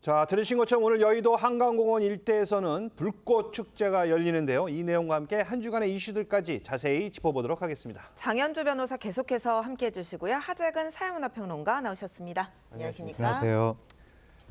자, 들으신 것처럼 오늘 여의도 한강공원 일대에서는 불꽃 축제가 열리는데요. 이 내용과 함께 한 주간의 이슈들까지 자세히 짚어보도록 하겠습니다. 장현주 변호사 계속해서 함께해 주시고요. 하재근 사회문화평론가 나오셨습니다. 안녕하십니까? 안녕하세요.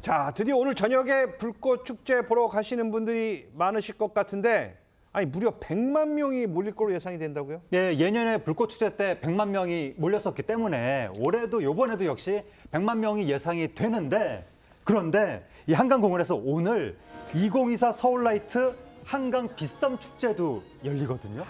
자, 드디어 오늘 저녁에 불꽃 축제 보러 가시는 분들이 많으실 것 같은데 아니 무려 100만 명이 몰릴 걸로 예상이 된다고요? 네, 예년에 불꽃 축제 때 100만 명이 몰렸었기 때문에 올해도 이번에도 역시 100만 명이 예상이 되는데 그런데 이 한강공원에서 오늘 2024 서울라이트 한강 빗썸 축제도 열리거든요.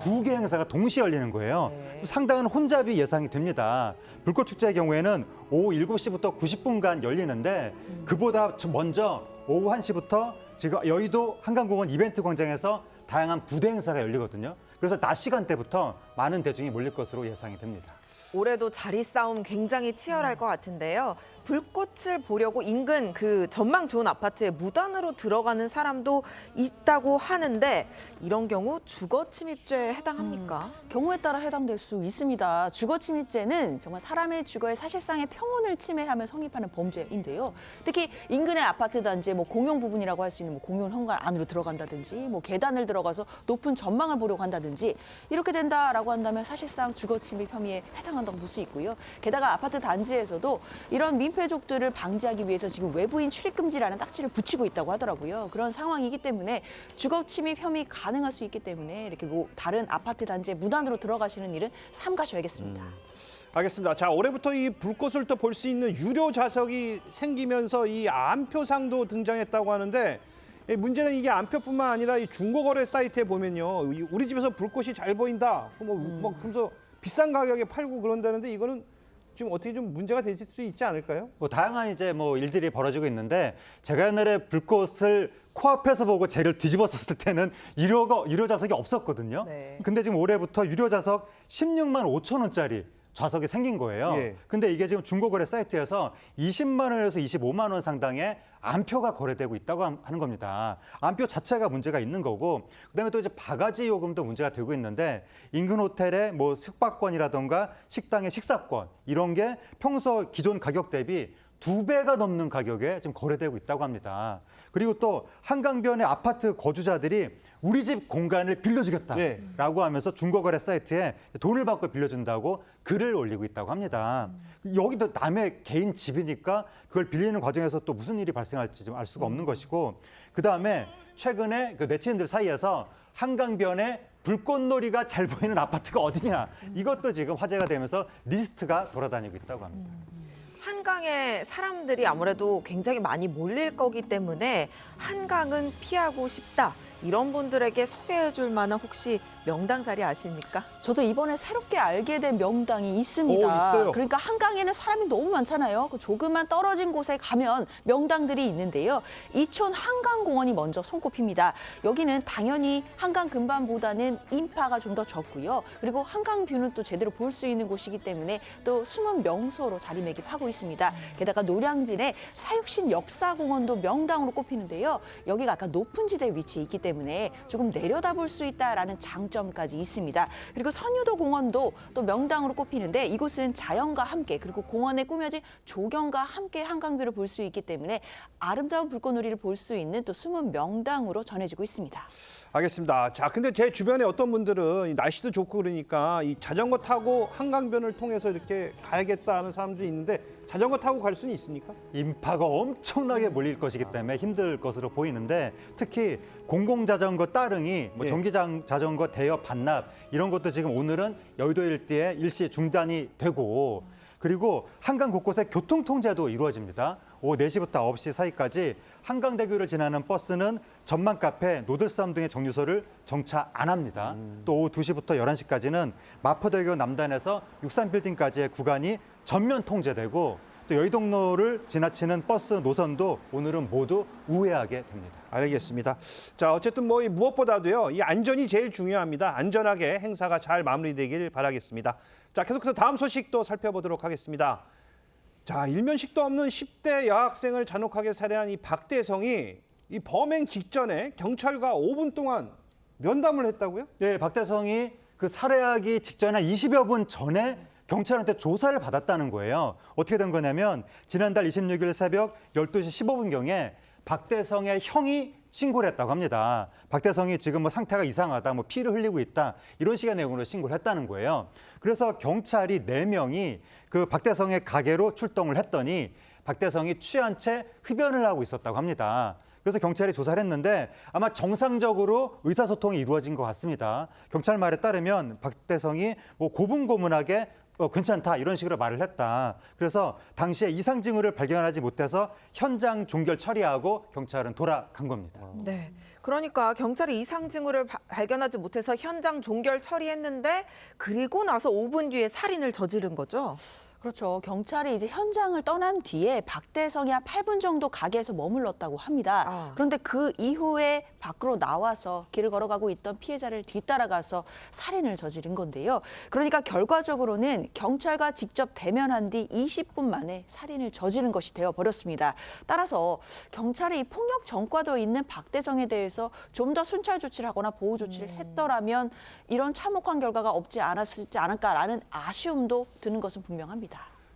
두 개 행사가 동시에 열리는 거예요. 네. 상당한 혼잡이 예상이 됩니다. 불꽃 축제의 경우에는 오후 7시부터 90분간 열리는데 그보다 먼저 오후 1시부터 지금 여의도 한강공원 이벤트 광장에서 다양한 부대 행사가 열리거든요. 그래서 낮 시간대부터 많은 대중이 몰릴 것으로 예상이 됩니다. 올해도 자리 싸움 굉장히 치열할 것 같은데요. 불꽃을 보려고 인근 그 전망 좋은 아파트에 무단으로 들어가는 사람도 있다고 하는데 이런 경우 주거 침입죄에 해당합니까? 경우에 따라 해당될 수 있습니다. 주거 침입죄는 정말 사람의 주거에 사실상의 평온을 침해하며 성립하는 범죄인데요. 특히 인근의 아파트 단지의 공용 부분이라고 할 수 있는 공용 현관 안으로 들어간다든지 계단을 들어가서 높은 전망을 보려고 한다든지 이렇게 된다라고 한다면 사실상 주거 침입 혐의에 해당한다고 볼 수 있고요. 게다가 아파트 단지에서도 이런 민폐족들을 방지하기 위해서 지금 외부인 출입 금지라는 딱지를 붙이고 있다고 하더라고요. 그런 상황이기 때문에 주거 침입 혐의 가능할 수 있기 때문에 이렇게 다른 아파트 단지에 무단으로 들어가시는 일은 삼가셔야겠습니다. 알겠습니다. 자, 올해부터 이 불꽃을 또 볼 수 있는 유료 좌석이 생기면서 이 안표상도 등장했다고 하는데 문제는 이게 안표뿐만 아니라 이 중고거래 사이트에 보면요. 우리 집에서 불꽃이 잘 보인다. 그러면서 비싼 가격에 팔고 그런다는데 이거는 좀 어떻게 좀 문제가 되실 수 있지 않을까요? 다양한 일들이 벌어지고 있는데 제가 옛날에 불꽃을 코앞에서 보고 쟤를 뒤집었었을 때는 유료 좌석이 없었거든요. 네. 근데 지금 올해부터 유료 좌석 16만 5천 원짜리 좌석이 생긴 거예요. 예. 근데 이게 지금 중고거래 사이트에서 20만 원에서 25만 원 상당의 안표가 거래되고 있다고 하는 겁니다. 안표 자체가 문제가 있는 거고 그다음에 또 이제 바가지 요금도 문제가 되고 있는데 인근 호텔의 숙박권이라던가 식당의 식사권 이런 게 평소 기존 가격 대비 2배가 넘는 가격에 지금 거래되고 있다고 합니다. 그리고 또 한강변의 아파트 거주자들이 우리 집 공간을 빌려주겠다라고 하면서 중고거래 사이트에 돈을 받고 빌려준다고 글을 올리고 있다고 합니다. 여기도 남의 개인 집이니까 그걸 빌리는 과정에서 또 무슨 일이 발생할지 좀 알 수가 없는 것이고 그다음에 최근에 그 네티즌들 사이에서 한강변에 불꽃놀이가 잘 보이는 아파트가 어디냐 이것도 지금 화제가 되면서 리스트가 돌아다니고 있다고 합니다. 한강에 사람들이 아무래도 굉장히 많이 몰릴 거기 때문에 한강은 피하고 싶다. 이런 분들에게 소개해 줄 만한 혹시 명당 자리 아십니까? 저도 이번에 새롭게 알게 된 명당이 있습니다. 있어요. 그러니까 한강에는 사람이 너무 많잖아요. 그 조금만 떨어진 곳에 가면 명당들이 있는데요. 이촌 한강공원이 먼저 손꼽힙니다. 여기는 당연히 한강 근반보다는 인파가 좀 더 적고요. 그리고 한강 뷰는 또 제대로 볼 수 있는 곳이기 때문에 또 숨은 명소로 자리매김하고 있습니다. 게다가 노량진의 사육신 역사공원도 명당으로 꼽히는데요. 여기가 아까 높은 지대에 위치해 있기 때문에 조금 내려다볼 수 있다라는 장점까지 있습니다. 그리고 선유도 공원도 또 명당으로 꼽히는데 이곳은 자연과 함께 그리고 공원에 꾸며진 조경과 함께 한강뷰를 볼 수 있기 때문에 아름다운 불꽃놀이를 볼 수 있는 또 숨은 명당으로 전해지고 있습니다. 알겠습니다. 자, 근데 제 주변에 어떤 분들은 날씨도 좋고 그러니까 이 자전거 타고 한강변을 통해서 이렇게 가야겠다 하는 사람들이 있는데 자전거 타고 갈 수는 있습니까? 인파가 엄청나게 몰릴 것이기 때문에 힘들 것으로 보이는데 특히 공공자전거 따릉이 예. 전기자전거 대여 반납 이런 것도 지금 오늘은 여의도 일대에 일시 중단이 되고 그리고 한강 곳곳에 교통통제도 이루어집니다. 오후 4시부터 9시 사이까지 한강대교를 지나는 버스는 전망 카페, 노들섬 등의 정류소를 정차 안 합니다. 또 오후 2시부터 11시까지는 마포대교 남단에서 63빌딩까지의 구간이 전면 통제되고 또 여의동로를 지나치는 버스 노선도 오늘은 모두 우회하게 됩니다. 알겠습니다. 자, 어쨌든 이 무엇보다도요. 이 안전이 제일 중요합니다. 안전하게 행사가 잘 마무리되길 바라겠습니다. 자, 계속해서 다음 소식도 살펴보도록 하겠습니다. 자, 일면식도 없는 10대 여학생을 잔혹하게 살해한 이 박대성이 이 범행 직전에 경찰과 5분 동안 면담을 했다고요? 네, 박대성이 그 살해하기 직전에 20여 분 전에 경찰한테 조사를 받았다는 거예요. 어떻게 된 거냐면 지난달 26일 새벽 12시 15분경에 박대성의 형이 신고를 했다고 합니다. 박대성이 지금 뭐 상태가 이상하다, 뭐 피를 흘리고 있다, 이런 식의 내용으로 신고를 했다는 거예요. 그래서 경찰이 4명이 그 박대성의 가게로 출동을 했더니 박대성이 취한 채 흡연을 하고 있었다고 합니다. 그래서 경찰이 조사를 했는데 아마 정상적으로 의사소통이 이루어진 것 같습니다. 경찰 말에 따르면 박대성이 뭐 고분고분하게 괜찮다 이런 식으로 말을 했다. 그래서 당시에 이상 징후를 발견하지 못해서 현장 종결 처리하고 경찰은 돌아간 겁니다. 네. 그러니까 경찰이 이상 징후를 발견하지 못해서 현장 종결 처리했는데 그리고 나서 5분 뒤에 살인을 저지른 거죠. 그렇죠. 경찰이 이제 현장을 떠난 뒤에 박대성이 한 8분 정도 가게에서 머물렀다고 합니다. 그런데 그 이후에 밖으로 나와서 길을 걸어가고 있던 피해자를 뒤따라가서 살인을 저지른 건데요. 그러니까 결과적으로는 경찰과 직접 대면한 뒤 20분 만에 살인을 저지른 것이 되어버렸습니다. 따라서 경찰이 이 폭력 전과도 있는 박대성에 대해서 좀 더 순찰 조치를 하거나 보호 조치를 했더라면 이런 참혹한 결과가 없지 않을까라는 아쉬움도 드는 것은 분명합니다.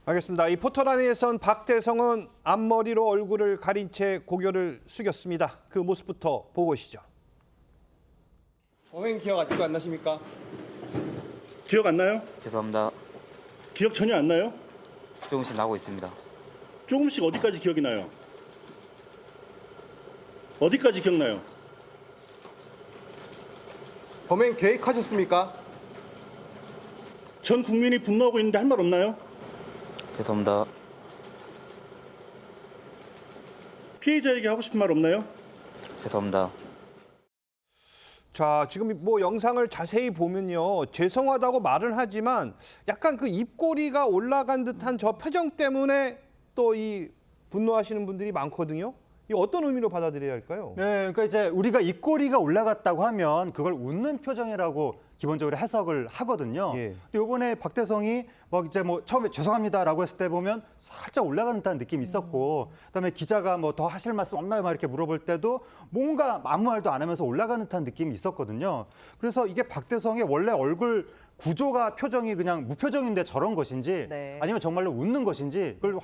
알겠습니다. 이 포털 안에선 박대성은 앞머리로 얼굴을 가린 채 고개를 숙였습니다. 그 모습부터 보고 오시죠. 범행 기억 아직도 안 나십니까? 기억 안 나요? 죄송합니다. 기억 전혀 안 나요? 조금씩 나고 있습니다. 조금씩 어디까지 기억이 나요? 어디까지 기억나요? 범행 계획하셨습니까? 전 국민이 분노하고 있는데 할 말 없나요? 죄송합니다. 피해자에게 하고 싶은 말 없나요? 죄송합니다. 자, 지금 뭐 영상을 자세히 보면요. 죄송하다고 말은 하지만 약간 그 입꼬리가 올라간 듯한 저 표정 때문에 또 이 분노하시는 분들이 많거든요. 이 어떤 의미로 받아들여야 할까요? 네, 그러니까 이제 우리가 입꼬리가 올라갔다고 하면 그걸 웃는 표정이라고 기본적으로 해석을 하거든요. 예. 근데 이번에 박대성이 막 이제 뭐 처음에 죄송합니다라고 했을 때 보면 살짝 올라가는 듯한 느낌이 있었고, 그다음에 기자가 뭐 더 하실 말씀 없나요? 막 이렇게 물어볼 때도 뭔가 아무 말도 안 하면서 올라가는 듯한 느낌이 있었거든요. 그래서 이게 박대성의 원래 얼굴 구조가 표정이 그냥 무표정인데 저런 것인지 네. 아니면 정말로 웃는 것인지 그걸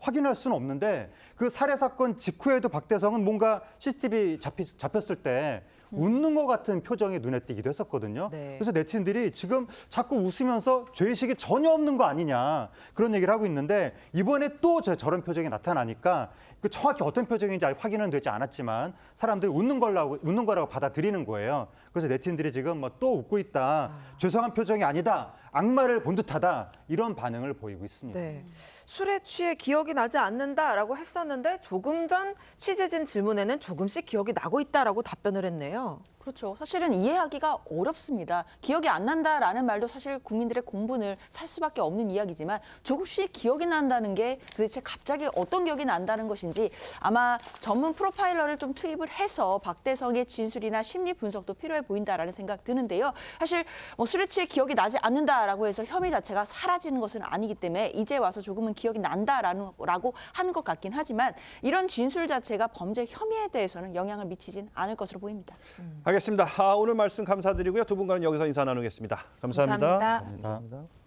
확인할 수는 없는데 그 살해 사건 직후에도 박대성은 뭔가 CCTV 잡혔을 때 웃는 것 같은 표정이 눈에 띄기도 했었거든요. 네. 그래서 네티즌들이 지금 자꾸 웃으면서 죄의식이 전혀 없는 거 아니냐 그런 얘기를 하고 있는데 이번에 또 저런 표정이 나타나니까 그 정확히 어떤 표정인지 아직 확인은 되지 않았지만 사람들이 웃는 거라고 받아들이는 거예요. 그래서 네티즌들이 지금 뭐 또 웃고 있다. 죄송한 표정이 아니다. 악마를 본 듯하다. 이런 반응을 보이고 있습니다. 네. 술에 취해 기억이 나지 않는다라고 했었는데 조금 전 취재진 질문에는 조금씩 기억이 나고 있다라고 답변을 했네요. 그렇죠. 사실은 이해하기가 어렵습니다. 기억이 안 난다라는 말도 사실 국민들의 공분을 살 수밖에 없는 이야기지만 조금씩 기억이 난다는 게 도대체 갑자기 어떤 기억이 난다는 것인지 아마 전문 프로파일러를 좀 투입을 해서 박대성의 진술이나 심리 분석도 필요해 보인다라는 생각 드는데요. 사실 뭐 술에 취해 기억이 나지 않는다라고 해서 혐의 자체가 사라지는 것은 아니기 때문에 이제 와서 조금은 기억이 난다라고 하는 것 같긴 하지만 이런 진술 자체가 범죄 혐의에 대해서는 영향을 미치진 않을 것으로 보입니다. 알겠습니다. 오늘 말씀 감사드리고요. 두 분과는 여기서 인사 나누겠습니다. 감사합니다. 감사합니다. 감사합니다.